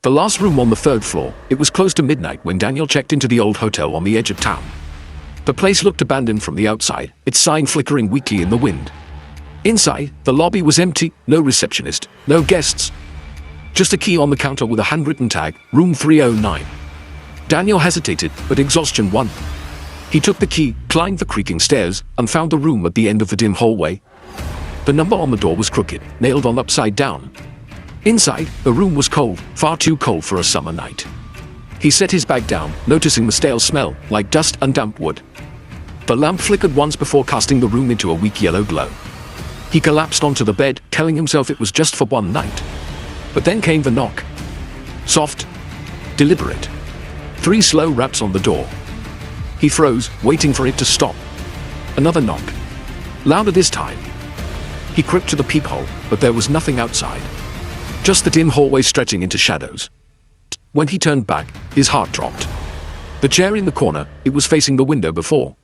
The last room on the third floor. It was close to midnight when Daniel checked into the old hotel on the edge of town. The place looked abandoned from the outside, its sign flickering weakly in the wind. Inside, the lobby was empty, no receptionist, no guests. Just a key on the counter with a handwritten tag, room 309. Daniel hesitated, but exhaustion won. He took the key, climbed the creaking stairs, and found the room at the end of the dim hallway. The number on the door was crooked, nailed on upside down. Inside, the room was cold, far too cold for a summer night. He set his bag down, noticing the stale smell, like dust and damp wood. The lamp flickered once before casting the room into a weak yellow glow. He collapsed onto the bed, telling himself it was just for one night. But then came the knock. Soft, deliberate. 3 slow raps on the door. He froze, waiting for it to stop. Another knock. Louder this time. He crept to the peephole, but there was nothing outside. Just the dim hallway stretching into shadows. When he turned back, his heart dropped. The chair in the corner, it was facing the window before.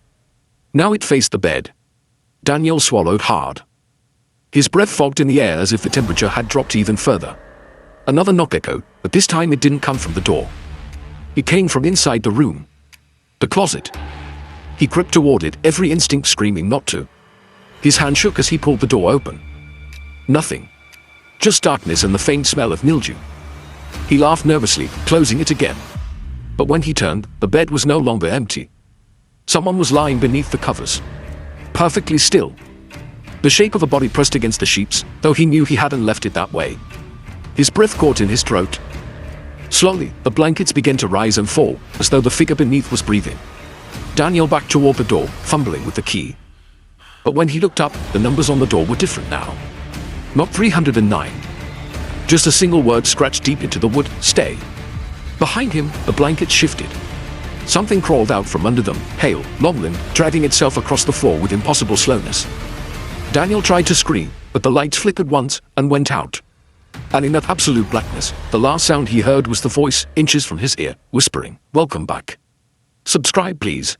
Now it faced the bed. Daniel swallowed hard. His breath fogged in the air as if the temperature had dropped even further. Another knock echoed, but this time it didn't come from the door. It came from inside the room. The closet. He crept toward it, every instinct screaming not to. His hand shook as he pulled the door open. Nothing. Just darkness and the faint smell of mildew. He laughed nervously, closing it again. But when he turned, the bed was no longer empty. Someone was lying beneath the covers. Perfectly still. The shape of a body pressed against the sheets, though he knew he hadn't left it that way. His breath caught in his throat. Slowly, the blankets began to rise and fall, as though the figure beneath was breathing. Daniel backed toward the door, fumbling with the key. But when he looked up, the numbers on the door were different now. Not 309. Just a single word scratched deep into the wood, stay. Behind him, the blanket shifted. Something crawled out from under them, pale, long-limbed, dragging itself across the floor with impossible slowness. Daniel tried to scream, but the lights flickered once and went out. And in that absolute blackness, the last sound he heard was the voice, inches from his ear, whispering, "Welcome back. Subscribe, please."